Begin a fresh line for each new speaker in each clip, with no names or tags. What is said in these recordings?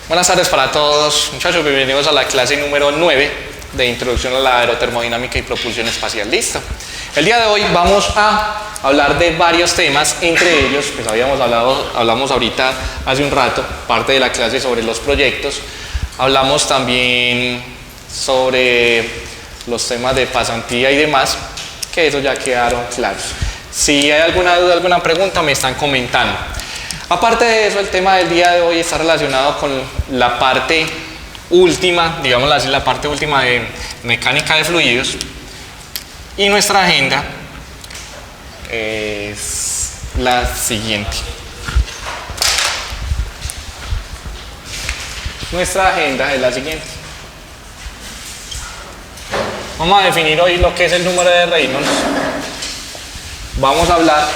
Buenas tardes para todos, muchachos, bienvenidos a la clase número 9 de Introducción a la Aerotermodinámica y Propulsión Espacial. Listo. El día de hoy vamos a hablar de varios temas, entre ellos, pues hablamos ahorita hace un rato, parte de la clase sobre los proyectos, hablamos también sobre los temas de pasantía y demás, que eso ya quedaron claros. Si hay alguna duda, alguna pregunta, me están comentando. Aparte de eso, el tema del día de hoy está relacionado con la parte última, digámoslo así, la parte última de mecánica de fluidos. Y nuestra agenda es la siguiente. Nuestra agenda es la siguiente. Vamos a definir hoy lo que es el número de Reynolds. Vamos a hablar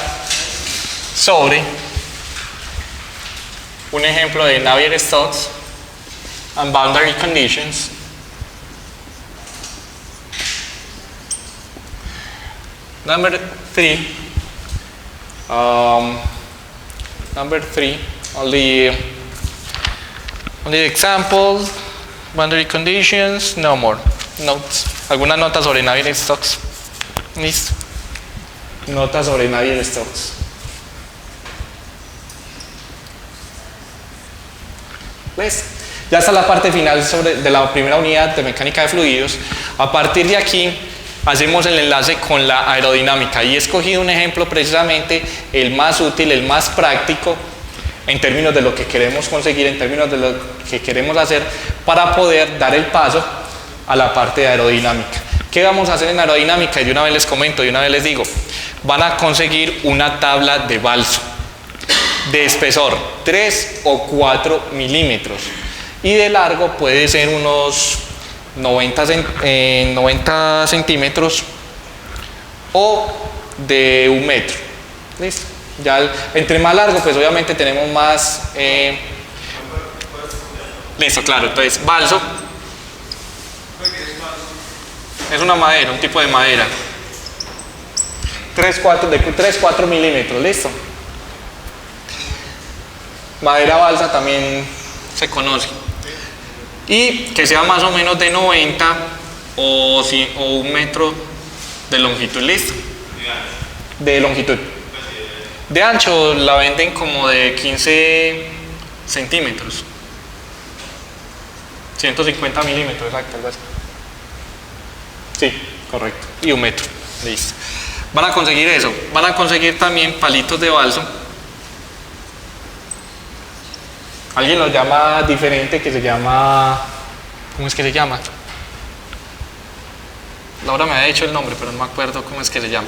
sobre un ejemplo de Navier-Stokes and boundary conditions. Number three, only example, boundary conditions, no more. Notes. ¿Alguna nota sobre Navier-Stokes? Listo. Nota sobre Navier-Stokes. ¿Ves? Ya está la parte final de la primera unidad de mecánica de fluidos. A partir de aquí hacemos el enlace con la aerodinámica y he escogido un ejemplo precisamente el más útil, el más práctico en términos de lo que queremos conseguir, en términos de lo que queremos hacer para poder dar el paso a la parte de aerodinámica. ¿Qué vamos a hacer en aerodinámica? Y de una vez les comento, de una vez les digo, van a conseguir una tabla de balso de espesor 3 o 4 milímetros y de largo puede ser unos 90 centímetros o de 1 metro. ¿Listo? Ya entre más largo, pues obviamente tenemos más. Listo, claro. Entonces, balso es una madera, un tipo de madera. 3-4 milímetros. Listo. Madera balsa también se conoce. Y que sea más o menos de 90 o 1 metro de longitud. Listo. De longitud. De ancho la venden como de 15 centímetros. 150 milímetros, exacto, algo así. Sí, correcto. Y 1 metro. Listo. Van a conseguir eso. Van a conseguir también palitos de balso. Alguien los llama diferente, que se llama... ¿Cómo es que se llama? Laura me ha dicho el nombre, pero no me acuerdo cómo es que se llama.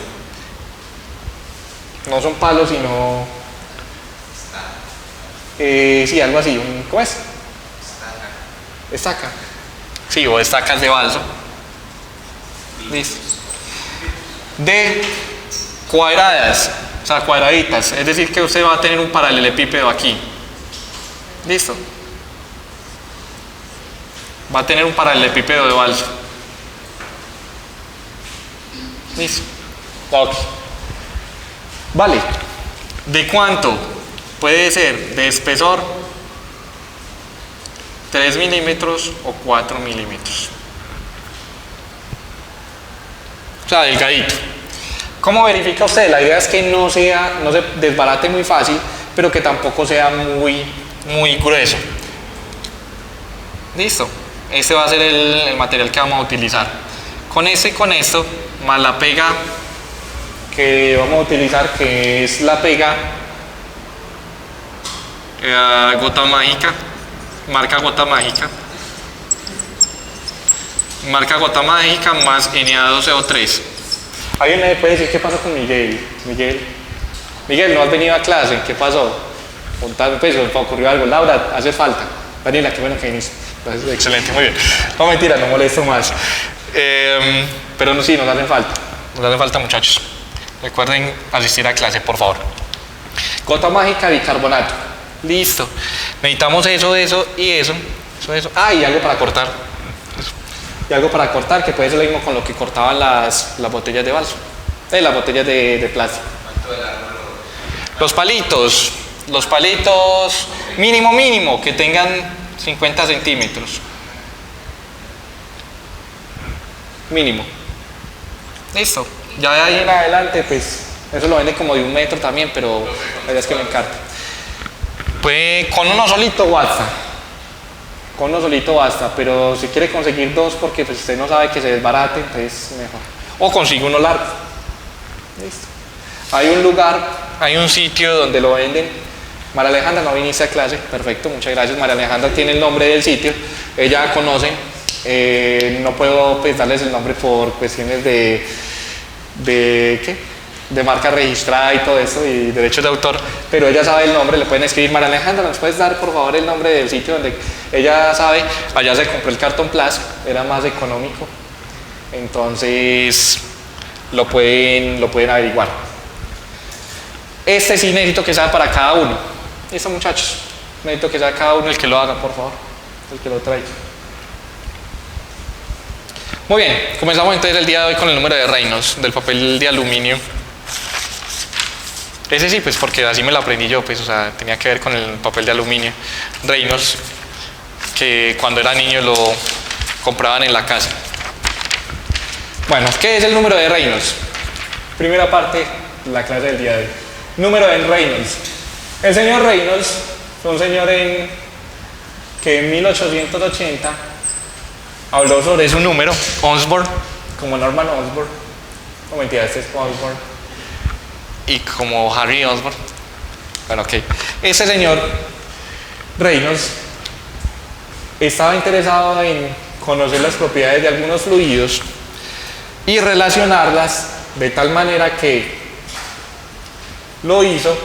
No son palos, sino... sí, algo así. ¿Cómo es? Estaca. Sí, o estacas de balso. Listo. De cuadradas, o sea, cuadraditas. Es decir, que usted va a tener un paralelepípedo aquí. Listo. Va a tener un paralelepípedo de balso. Listo. Ok. Vale. ¿De cuánto? Puede ser de espesor 3 milímetros o 4 milímetros. O sea, delgadito. ¿Cómo verifica usted? La idea es que no se desbarate muy fácil, pero que tampoco sea muy grueso. Listo. Este va a ser el material que vamos a utilizar. Con este y con esto, más la pega que vamos a utilizar, que es la pega gota mágica, marca gota mágica más Na2CO3. ¿Alguien me puede decir qué pasó con Miguel? Miguel, no has venido a clase, ¿qué pasó? Contame, pues, me ocurrió algo. Laura, hace falta. Daniela, qué bueno que viniste. Excelente, muy bien. No, mentira, no molesto más. Pero no, sí, nos hacen falta. Nos hacen falta, muchachos. Recuerden asistir a clase, por favor. Gota mágica, bicarbonato. Listo. Necesitamos eso y eso. Ah, y algo para cortar. Eso. Y algo para cortar, que puede ser lo mismo con lo que cortaban las botellas de balso. Las botellas de plástico. Los palitos mínimo, que tengan 50 centímetros. Mínimo. Listo. Ya de ahí en adelante, pues, eso lo vende como de 1 metro también, pero la idea es que me encanta. Pues con uno solito basta. Con uno solito basta, pero si quiere conseguir 2 porque pues, usted no sabe que se desbarate, entonces mejor. O consigue uno largo. Listo. Hay un lugar, hay un sitio donde lo venden. María Alejandra, no viniste a clase. Perfecto, muchas gracias. María Alejandra tiene el nombre del sitio. Ella conoce. No puedo pues, darles el nombre por cuestiones de marca registrada y todo eso y derechos de autor, pero ella sabe el nombre. Le pueden escribir: María Alejandra, ¿nos puedes dar por favor el nombre del sitio donde ella sabe? Allá se compró el cartón Plus, era más económico, entonces lo pueden averiguar. Este sí necesito que sea para cada uno. Listo, muchachos, necesito que sea cada uno el que lo haga, por favor, el que lo traiga. Muy bien, comenzamos entonces el día de hoy con el número de Reynolds del papel de aluminio. Ese sí, pues porque así me lo aprendí yo, pues, o sea, tenía que ver con el papel de aluminio. Reynolds, que cuando era niño lo compraban en la casa. Bueno, ¿qué es el número de Reynolds? Primera parte de la clase del día de hoy. Número de Reynolds. El señor Reynolds fue un señor que en 1880 habló sobre su número, Osborne, como Norman Osborn. No, mentira, este es Osborne. Y como Harry Osborn. Bueno, ok. Ese señor Reynolds estaba interesado en conocer las propiedades de algunos fluidos y relacionarlas de tal manera que lo hizo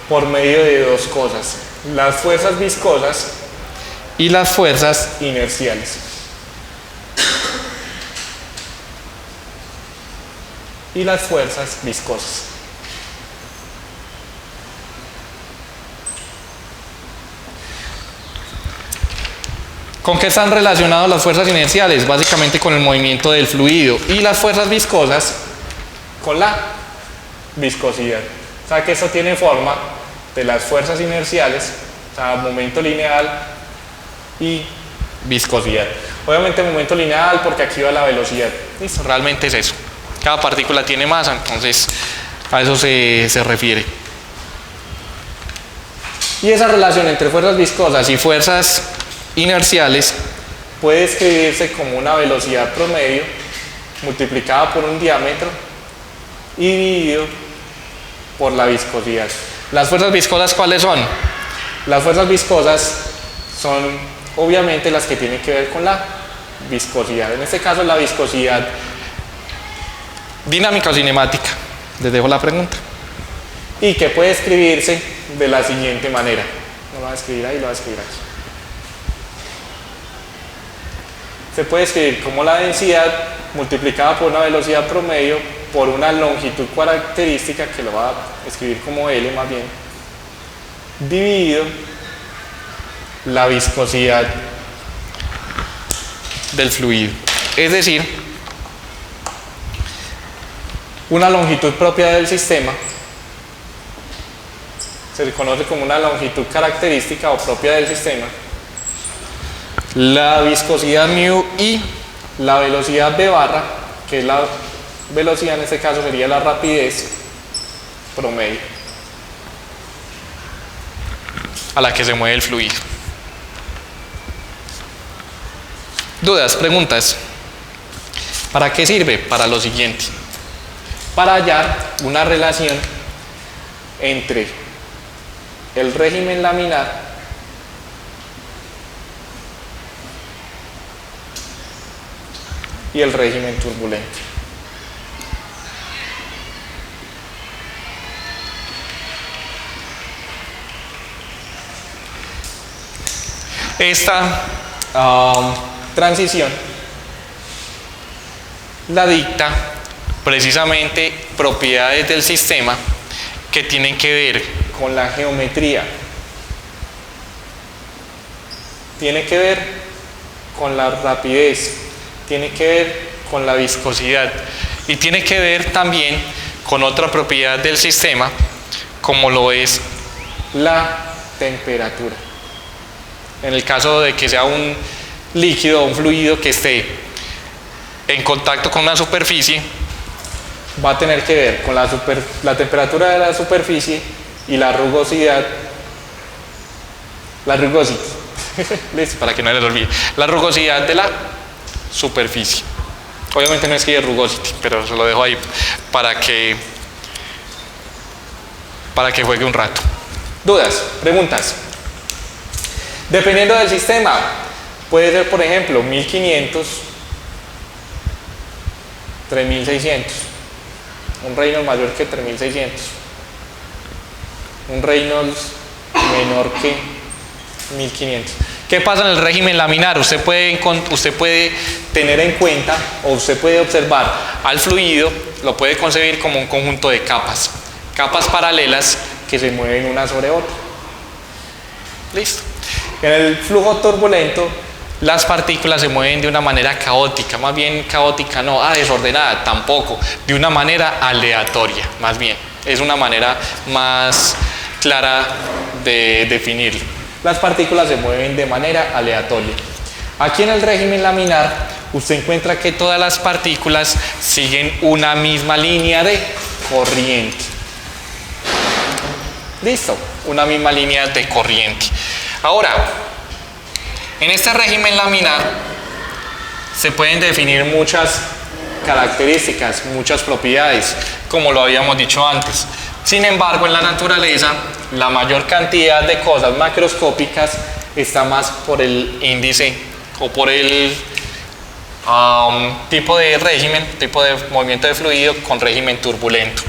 por medio de 2 cosas: las fuerzas viscosas y las fuerzas inerciales. Y las fuerzas viscosas. ¿Con qué están relacionadas las fuerzas inerciales? Básicamente con el movimiento del fluido, y las fuerzas viscosas con la viscosidad. O sea que esto tiene forma de las fuerzas inerciales, o sea, momento lineal y viscosidad. Obviamente momento lineal porque aquí va la velocidad. Listo, realmente es eso. Cada partícula tiene masa, entonces a eso se refiere. Y esa relación entre fuerzas viscosas y fuerzas inerciales puede escribirse como una velocidad promedio multiplicada por un diámetro y dividido por la viscosidad. ¿Las fuerzas viscosas cuáles son? Las fuerzas viscosas son obviamente las que tienen que ver con la viscosidad. En este caso la viscosidad dinámica o cinemática. Les dejo la pregunta. Y que puede escribirse de la siguiente manera. No lo voy a escribir ahí, lo voy a escribir aquí. Se puede escribir como la densidad multiplicada por una velocidad promedio por una longitud característica, que lo va a escribir como L más bien, dividido la viscosidad del fluido. Es decir, una longitud propia del sistema se conoce como una longitud característica o propia del sistema, la viscosidad mu y la velocidad v barra, que es la velocidad, en este caso sería la rapidez promedio a la que se mueve el fluido. ¿Dudas? ¿Preguntas? ¿Para qué sirve? Para lo siguiente: para hallar una relación entre el régimen laminar y el régimen turbulento. Esta transición la dicta precisamente propiedades del sistema que tienen que ver con la geometría, tiene que ver con la rapidez, tiene que ver con la viscosidad y tiene que ver también con otra propiedad del sistema, como lo es la temperatura. en el caso de que sea un líquido o un fluido que esté en contacto con una superficie, va a tener que ver con la temperatura de la superficie y la rugosidad, listo, para que no les olvide, la rugosidad de la superficie. Obviamente no escribe rugosity, pero se lo dejo ahí para que juegue un rato. ¿Dudas? ¿Preguntas? Dependiendo del sistema, puede ser, por ejemplo, 1500, 3600. Un Reynolds mayor que 3600. Un Reynolds menor que 1500. ¿Qué pasa en el régimen laminar? Usted puede tener en cuenta, o usted puede observar al fluido, lo puede concebir como un conjunto de capas paralelas que se mueven una sobre otra. Listo. En el flujo turbulento, las partículas se mueven de una manera caótica, más bien caótica no, desordenada tampoco, de una manera aleatoria, más bien. Es una manera más clara de definirlo. Las partículas se mueven de manera aleatoria. Aquí en el régimen laminar, usted encuentra que todas las partículas siguen una misma línea de corriente. Listo, una misma línea de corriente. Ahora, en este régimen laminar se pueden definir muchas características, muchas propiedades, como lo habíamos dicho antes. Sin embargo, en la naturaleza, la mayor cantidad de cosas macroscópicas está más por el índice o por el tipo de régimen, tipo de movimiento de fluido con régimen turbulento.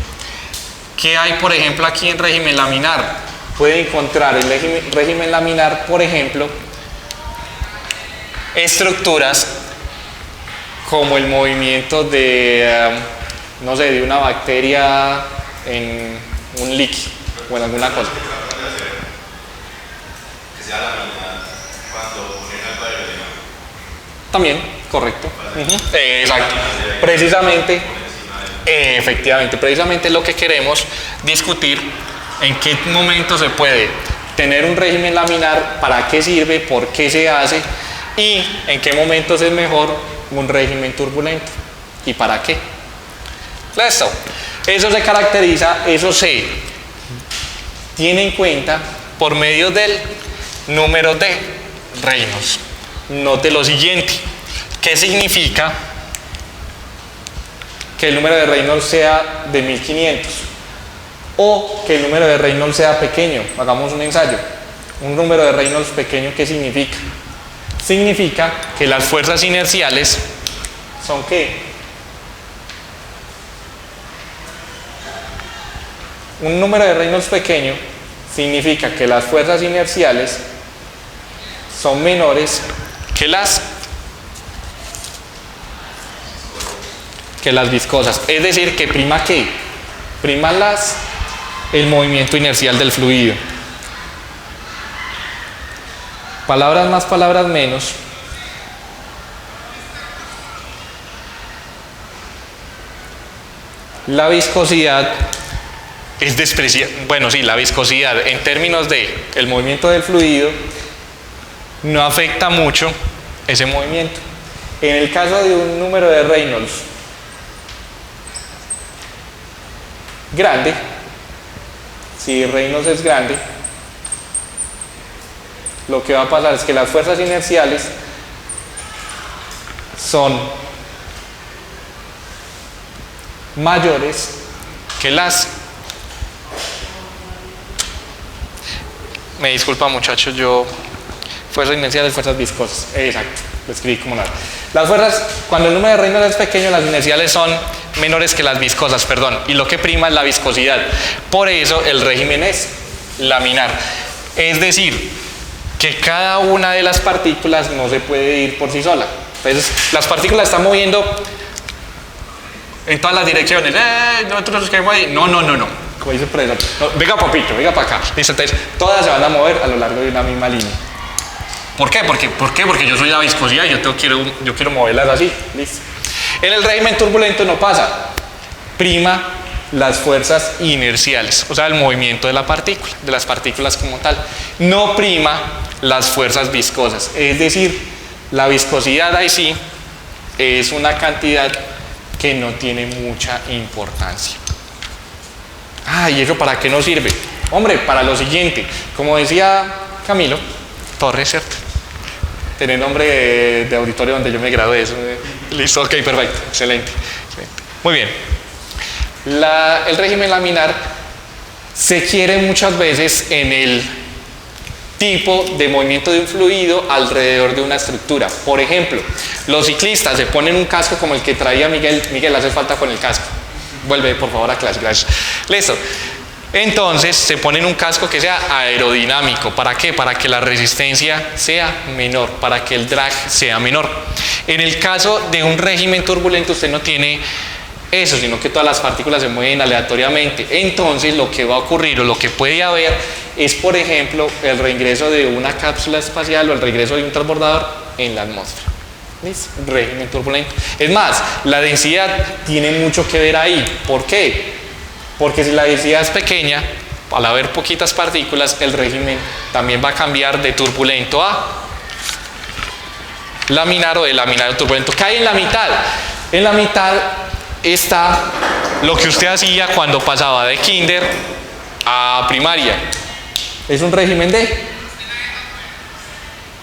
¿Qué hay, por ejemplo, aquí en régimen laminar? Puede encontrar en el régimen laminar, por ejemplo, estructuras como el movimiento de, no sé, de una bacteria en un líquido o en alguna cosa.
Que sea laminar cuando ponen algo aerodinámico.
También, correcto. Exacto. Precisamente, efectivamente, precisamente lo que queremos discutir, en qué momento se puede tener un régimen laminar, para qué sirve, por qué se hace y en qué momentos es mejor un régimen turbulento y para qué. Listo. Eso se caracteriza, eso se tiene en cuenta por medio del número de Reynolds. Note lo siguiente. ¿Qué significa que el número de Reynolds sea de 1500? O que el número de Reynolds sea pequeño. Hagamos un ensayo. Un número de Reynolds pequeño, ¿qué significa? Significa que las fuerzas inerciales son ¿qué? Un número de Reynolds pequeño significa que las fuerzas inerciales son menores que las viscosas. Es decir, que prima ¿qué? Prima el movimiento inercial del fluido. Palabras más, palabras menos. La viscosidad es despreciable. Bueno, sí, la viscosidad en términos de el movimiento del fluido no afecta mucho ese movimiento. En el caso de un número de Reynolds grande, si Reynolds es grande, lo que va a pasar es que las fuerzas inerciales son mayores que las... Me disculpa, muchachos, fuerzas inerciales, fuerzas viscosas. Exacto, lo escribí como nada. Las fuerzas, cuando el número de Reynolds es pequeño, las inerciales son menores que las viscosas, perdón, y lo que prima es la viscosidad. Por eso el régimen es laminar. Es decir, que cada una de las partículas no se puede ir por sí sola. Entonces, las partículas están moviendo en todas las direcciones. Nosotros nos queremos ahí. No. Como dice el profesor, no, venga papito, venga para acá. Listo, entonces, todas se van a mover a lo largo de una misma línea. ¿Por qué? Porque yo soy la viscosidad y yo quiero moverlas así. Listo. En el régimen turbulento no pasa. Prima las fuerzas inerciales, o sea, el movimiento de la partícula, de las partículas como tal. No prima las fuerzas viscosas, es decir, la viscosidad ahí sí es una cantidad que no tiene mucha importancia. ¿Y eso para qué nos sirve? Hombre, para lo siguiente, como decía Camilo Torres, ¿cierto? Tiene nombre de auditorio donde yo me gradué. Listo, ok, perfecto, excelente. Muy bien. El régimen laminar se quiere muchas veces en el tipo de movimiento de un fluido alrededor de una estructura. Por ejemplo, los ciclistas se ponen un casco como el que traía Miguel. Miguel, hace falta con el casco. Vuelve por favor a clase, gracias. Listo. Entonces se ponen un casco que sea aerodinámico. ¿Para qué? Para que la resistencia sea menor, para que el drag sea menor. En el caso de un régimen turbulento usted no tiene eso, sino que todas las partículas se mueven aleatoriamente. Entonces lo que va a ocurrir o lo que puede haber es, por ejemplo, el reingreso de una cápsula espacial o el regreso de un transbordador en la atmósfera. ¿Listo? Régimen turbulento. Es más, la densidad tiene mucho que ver ahí. ¿Por qué? Porque si la densidad es pequeña, al haber poquitas partículas, el régimen también va a cambiar de turbulento a laminar o de laminar a turbulento. ¿Qué hay en la mitad? En la mitad está lo que usted hacía cuando pasaba de kinder a primaria. Es un régimen de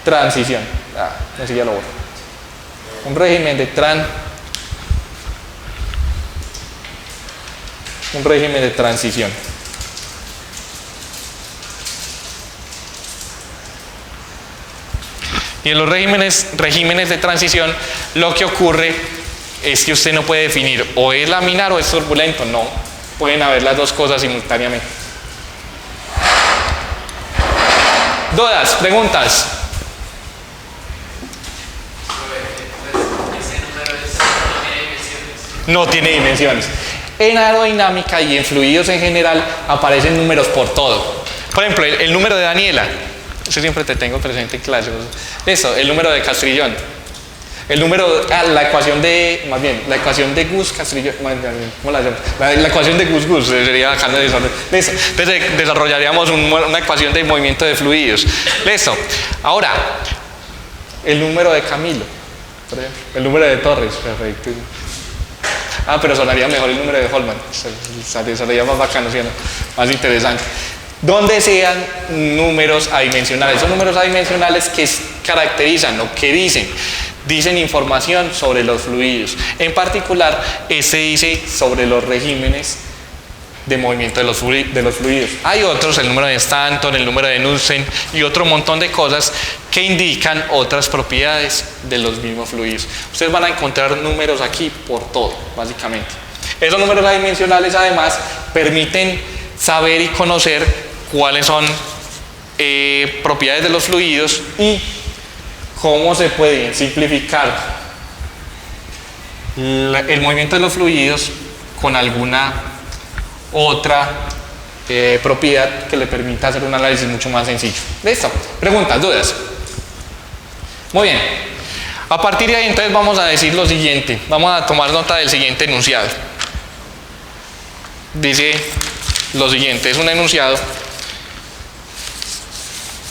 transición. Así ya lo borro. Un régimen de transición. Y en los regímenes de transición, lo que ocurre es que usted no puede definir o es laminar o es turbulento. No, pueden haber las dos cosas simultáneamente. ¿Dudas? ¿Preguntas? No tiene dimensiones. En aerodinámica y en fluidos en general aparecen números por todo. Por ejemplo, el número de Daniela. Eso siempre te tengo presente en clase. Eso, el número de Castrillón. El número, la ecuación de, más bien, la ecuación de Gus-Castrillón. ¿Cómo la llamo? La ecuación de Gus-Gus, sería acá de desorden. Listo. Entonces desarrollaríamos una ecuación de movimiento de fluidos. Listo. Ahora, el número de Camilo. Por ejemplo, el número de Torres. Perfecto. Pero sonaría mejor el número de Holman. Sonaría más bacano, ¿sí? Más interesante. Donde sean números adimensionales. Son números adimensionales que caracterizan o que dicen información sobre los fluidos. En particular, este dice sobre los regímenes de movimiento de los fluidos. Hay otros, el número de Stanton, el número de Knudsen y otro montón de cosas que indican otras propiedades de los mismos fluidos. Ustedes van a encontrar números aquí por todo, básicamente. Esos números adimensionales además permiten saber y conocer cuáles son propiedades de los fluidos y cómo se puede simplificar el movimiento de los fluidos con alguna otra propiedad que le permita hacer un análisis mucho más sencillo. ¿Listo? ¿Preguntas? ¿Dudas? Muy bien. A partir de ahí entonces vamos a decir lo siguiente. Vamos a tomar nota del siguiente enunciado. Dice lo siguiente, es un enunciado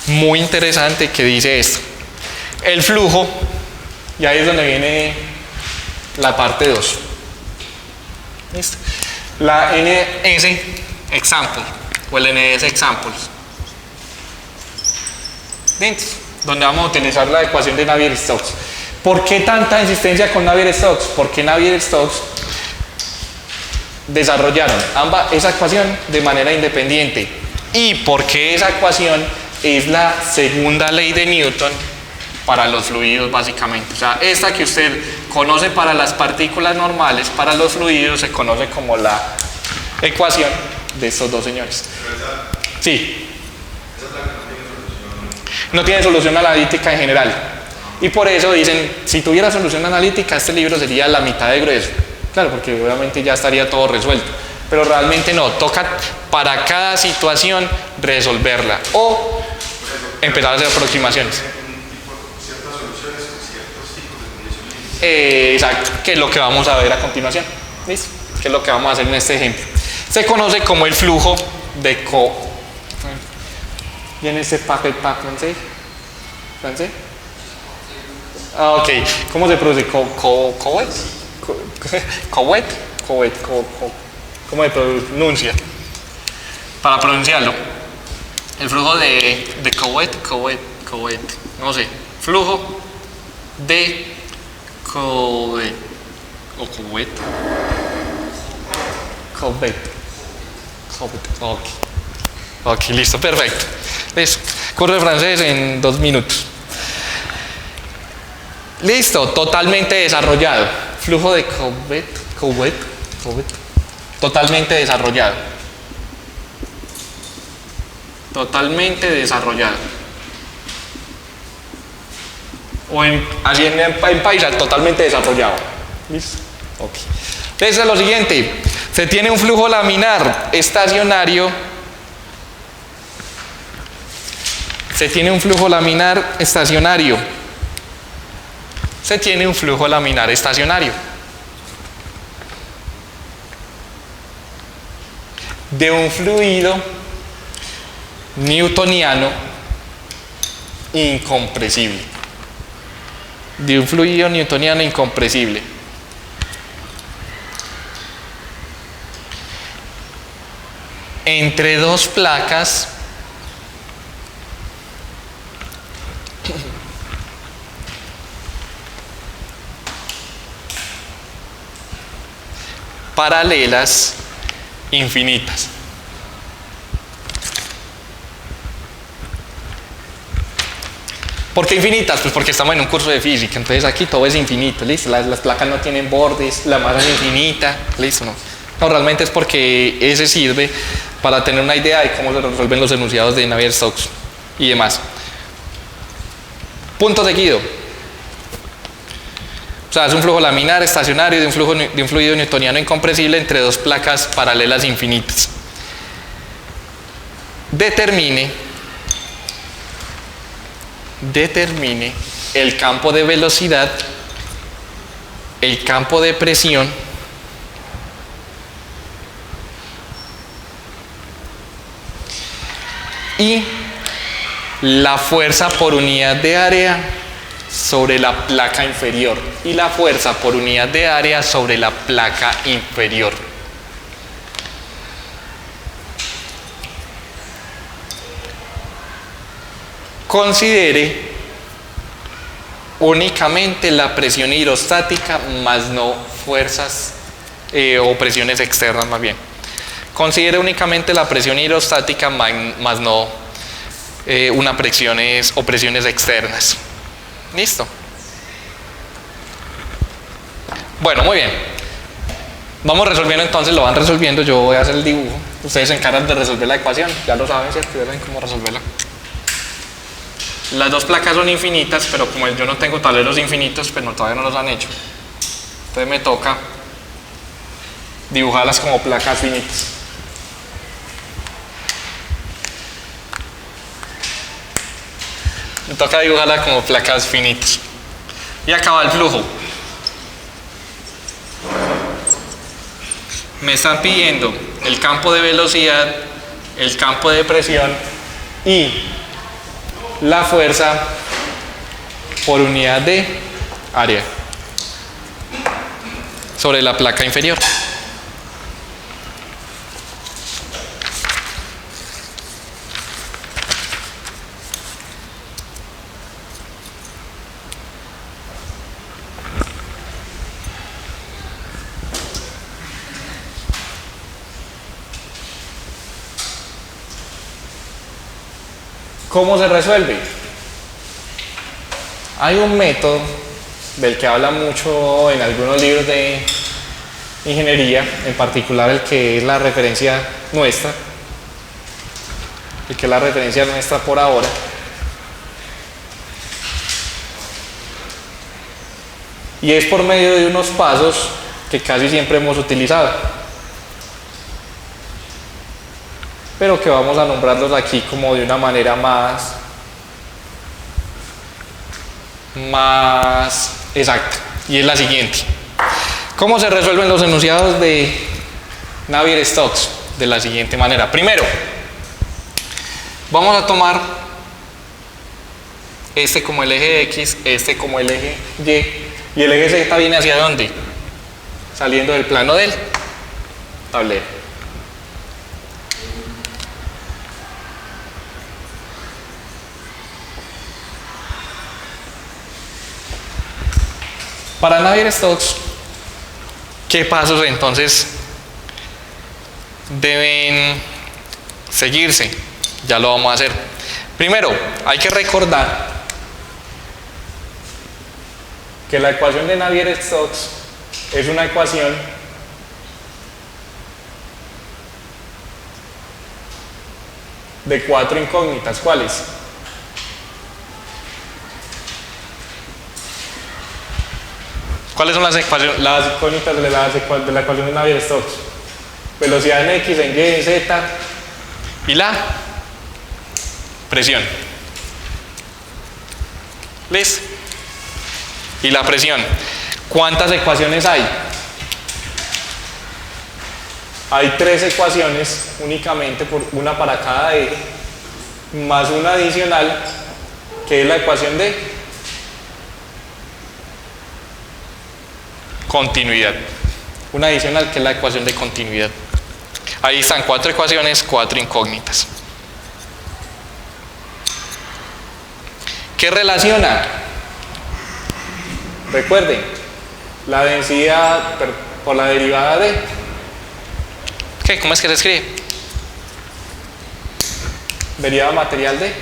muy interesante que dice esto. El flujo, y ahí es donde viene la parte 2. ¿Listo? La NS example o el NS examples, donde vamos a utilizar la ecuación de Navier-Stokes. ¿Por qué tanta insistencia con Navier-Stokes? Porque Navier-Stokes desarrollaron esa ecuación de manera independiente y porque esa ecuación es la segunda ley de Newton para los fluidos, básicamente. O sea, esta que usted conoce para las partículas normales, para los fluidos se conoce como la ecuación de estos dos señores. Sí. No tiene solución analítica en general. Y por eso dicen, si tuviera solución analítica, este libro sería la mitad de grueso. Claro, porque obviamente ya estaría todo resuelto. Pero realmente no, toca para cada situación resolverla o empezar a hacer aproximaciones. Exacto, que es lo que vamos a ver a continuación. ¿Listo? Que es lo que vamos a hacer en este ejemplo. Se conoce como el flujo de ¿Viene ese paquet francés? ¿Francés? Ah, ok. ¿Cómo se produce? ¿Coet? ¿Cómo se pronuncia? Para pronunciarlo. El flujo de Coet. No sé. Flujo de Coet. O Coet. Ok, listo, perfecto. Listo. Curso de francés en 2 minutos. Listo, totalmente desarrollado. Flujo de Coet. Totalmente desarrollado. Totalmente desarrollado. O así en paisa, totalmente desarrollado. ¿Listo? Ok. Entonces, lo siguiente. Se tiene un flujo laminar estacionario. Se tiene un flujo laminar estacionario. Se tiene un flujo laminar estacionario. De un fluido newtoniano incompresible. De un fluido newtoniano incompresible. Entre dos placas paralelas infinitas. ¿Por qué infinitas? Pues porque estamos en un curso de física, entonces aquí todo es infinito, ¿listo? Las placas no tienen bordes, la masa es infinita, ¿listo? No, realmente es porque ese sirve para tener una idea de cómo se resuelven los enunciados de Navier-Stokes y demás. Punto seguido. O sea, es un flujo laminar estacionario de un fluido newtoniano incompresible entre dos placas paralelas infinitas. Determine el campo de velocidad, el campo de presión y la fuerza por unidad de área sobre la placa inferior y la fuerza por unidad de área sobre la placa inferior. Considere únicamente la presión hidrostática más no fuerzas o presiones externas más bien. Considere únicamente la presión hidrostática más no una presiones o presiones externas. ¿Listo? Bueno, muy bien. Vamos resolviendo entonces, lo van resolviendo, yo voy a hacer el dibujo. Ustedes se encargan de resolver la ecuación, ya lo saben, ¿cierto? Ya saben cómo resolverla. Las dos placas son infinitas, pero como yo no tengo tableros infinitos, pues todavía no los han hecho. Entonces me toca dibujarlas como placas finitas. Me toca dibujarlas como placas finitas. Y acaba el flujo. Me están pidiendo el campo de velocidad, el campo de presión y la fuerza por unidad de área sobre la placa inferior. ¿Cómo se resuelve? Hay un método del que habla mucho en algunos libros de ingeniería, en particular el que es la referencia nuestra, por ahora. Y es por medio de unos pasos que casi siempre hemos utilizado, pero que vamos a nombrarlos aquí como de una manera más exacta, y es la siguiente. ¿Cómo se resuelven los enunciados de Navier-Stokes? de la siguiente manera. Primero, vamos a tomar este como el eje X, este como el eje Y el eje Z viene hacia dónde? Saliendo del plano del tablero. Para Navier-Stokes, ¿qué pasos entonces deben seguirse? Ya lo vamos a hacer. Primero, hay que recordar que la ecuación de Navier-Stokes es una ecuación de 4 incógnitas. ¿Cuáles? ¿Cuáles son las incógnitas de la ecuación de Navier-Stokes? Velocidad en X, en Y, en Z y la presión. ¿Listo? Y la presión. ¿Cuántas ecuaciones hay? Hay 3 ecuaciones únicamente, por una para cada eje, más una adicional que es la ecuación de continuidad. Una adicional que es la ecuación de continuidad. Ahí están 4 ecuaciones, 4 incógnitas. ¿Qué relaciona? Recuerden, la densidad por la derivada de... ¿Qué? ¿Cómo es que se escribe? Derivada material de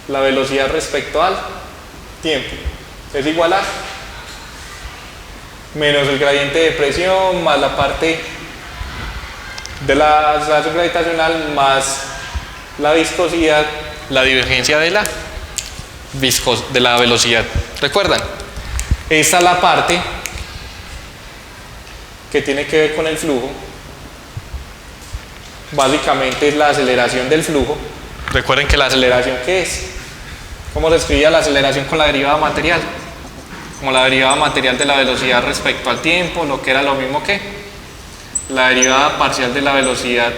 la velocidad respecto al tiempo. Es igual a menos el gradiente de presión más la parte de la aceleración gravitacional más la viscosidad, la divergencia de la velocidad. ¿Recuerdan? Esta es la parte que tiene que ver con el flujo. Básicamente es la aceleración del flujo. Recuerden que la aceleración, ¿qué es? ¿Cómo se escribía la aceleración con la derivada material? Como la derivada material de la velocidad respecto al tiempo, lo que era lo mismo que la derivada parcial de la velocidad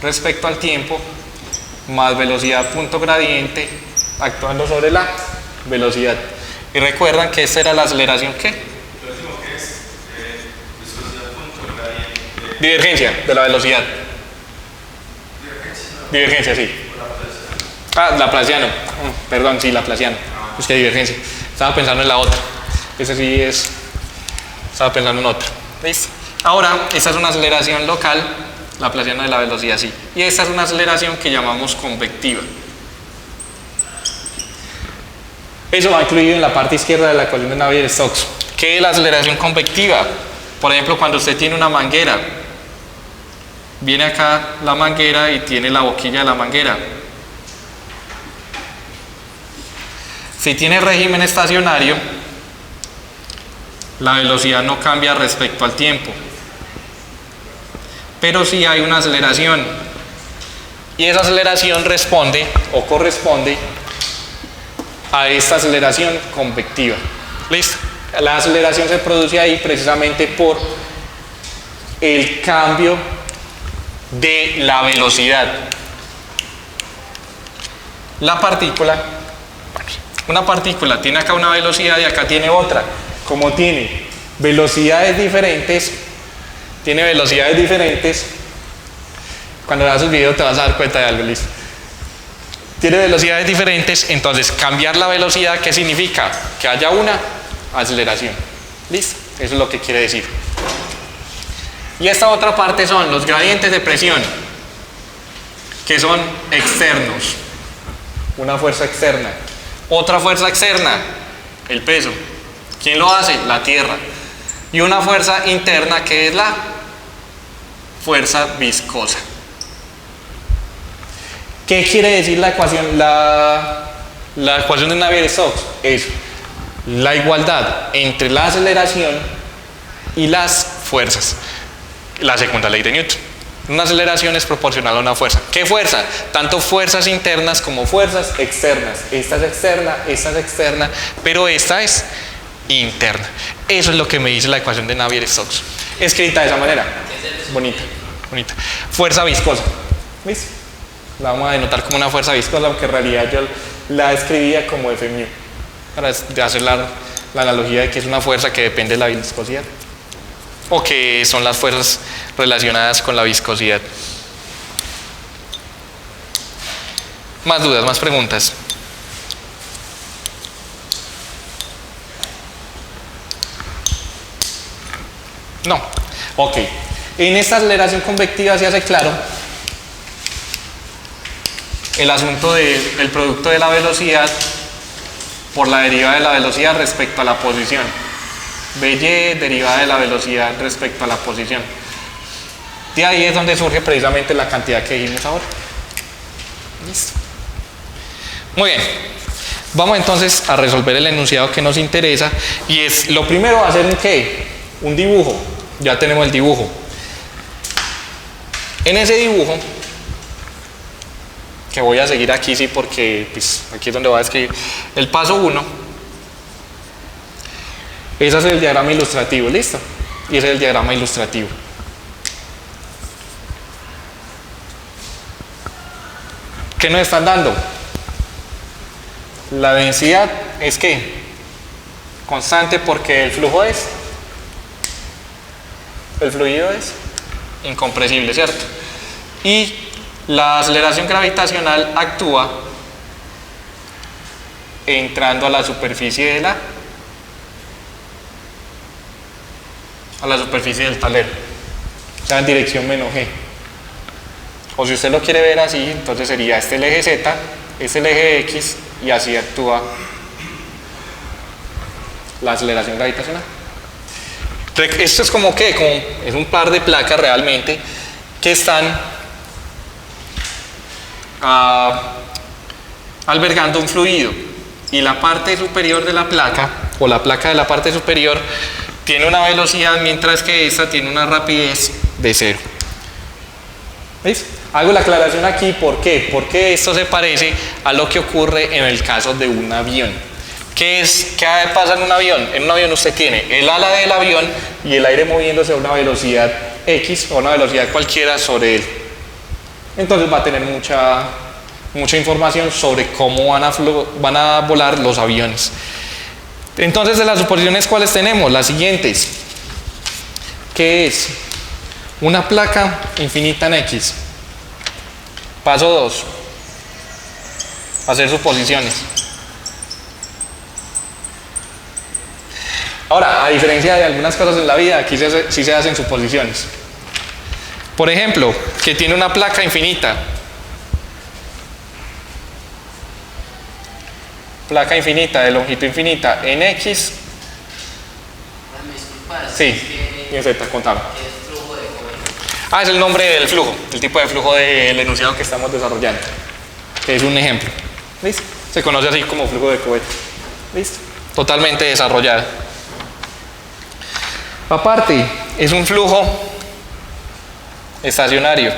respecto al tiempo más velocidad punto gradiente actuando sobre la velocidad. Y recuerdan que esta era la aceleración, ¿qué?
Lo último que es velocidad punto gradiente.
Divergencia de la velocidad. Divergencia, sí. Ah, Laplaciano. Perdón, sí, Laplaciano. Es que divergencia. Estaba pensando en la otra. Ese sí es. Estaba pensando en otra. ¿Listo? Ahora, esta es una aceleración local, Laplaciano de la velocidad, sí. Y esta es una aceleración que llamamos convectiva. Eso va incluido en la parte izquierda de la ecuación de Navier-Stokes. ¿Qué es la aceleración convectiva? Por ejemplo, cuando usted tiene una manguera, viene acá la manguera y tiene la boquilla de la manguera. Si tiene régimen estacionario, la velocidad no cambia respecto al tiempo, pero sí hay una aceleración, y esa aceleración responde o corresponde a esta aceleración convectiva. ¿Listo? La aceleración se produce ahí precisamente por el cambio de la velocidad. La partícula, una partícula tiene acá una velocidad y acá tiene otra. Como tiene velocidades diferentes, cuando veas el video te vas a dar cuenta de algo, listo. Tiene velocidades diferentes, entonces cambiar la velocidad, ¿qué significa? Que haya una aceleración. ¿Listo? Eso es lo que quiere decir. Y esta otra parte son los gradientes de presión, que son externos. Una fuerza externa. Otra fuerza externa, el peso. ¿Quién lo hace? La Tierra. Y una fuerza interna, que es la fuerza viscosa. ¿Qué quiere decir la ecuación? La ecuación de Navier-Stokes es la igualdad entre la aceleración y las fuerzas. La segunda ley de Newton. Una aceleración es proporcional a una fuerza. ¿Qué fuerza? Tanto fuerzas internas como fuerzas externas. Esta es externa, pero esta es interna. Eso es lo que me dice la ecuación de Navier-Stokes. Escrita de esa manera. Bonita. bonita. Fuerza viscosa. ¿Listo? La vamos a denotar como una fuerza viscosa, aunque en realidad yo la escribía como F-mu, para hacer la analogía de que es una fuerza que depende de la viscosidad, o que son las fuerzas relacionadas con la viscosidad. Más dudas, más preguntas. No. Ok. En esta aceleración convectiva se hace claro el asunto del producto de la velocidad por la derivada de la velocidad respecto a la posición. By derivada de la velocidad respecto a la posición. De ahí es donde surge precisamente la cantidad que dijimos ahora. Listo. Muy bien. Vamos entonces a resolver el enunciado que nos interesa, y es lo primero hacer un ¿qué? Un dibujo. Ya tenemos el dibujo. En ese dibujo, que voy a seguir aquí, sí, porque pues, aquí es donde voy a escribir el paso 1. Ese es el diagrama ilustrativo, ¿listo? Y ese es el diagrama ilustrativo. ¿Qué nos están dando? La densidad es ¿qué? Constante, porque el flujo es, el fluido es incompresible, ¿cierto? Y la aceleración gravitacional actúa entrando a la superficie de a la superficie del talero, o sea, en dirección menos G. O si usted lo quiere ver así, entonces sería este el eje Z, este el eje X, y así actúa la aceleración gravitacional. Esto es como que es un par de placas realmente que están albergando un fluido, y la parte superior de la placa, o la placa de la parte superior, tiene una velocidad, mientras que esta tiene una rapidez de 0. ¿Veis? Hago la aclaración aquí, ¿por qué? Porque esto se parece a lo que ocurre en el caso de un avión. ¿Qué pasa en un avión? En un avión usted tiene el ala del avión y el aire moviéndose a una velocidad X o una velocidad cualquiera sobre él. Entonces va a tener mucha información sobre cómo van a volar los aviones. Entonces, de las suposiciones, ¿cuáles tenemos? Las siguientes. ¿Qué es? Una placa infinita en X. Paso 2. Hacer suposiciones. Ahora, a diferencia de algunas cosas en la vida, aquí sí se hacen suposiciones. Por ejemplo, que tiene una placa infinita. Placa infinita, de longitud infinita, en X. Sí, y en Z, contame. Es el nombre del flujo, el tipo de flujo del enunciado que estamos desarrollando, que es un ejemplo. ¿Listo? Se conoce así como flujo de cohete. ¿Listo? Totalmente desarrollado. Aparte, es un flujo estacionario.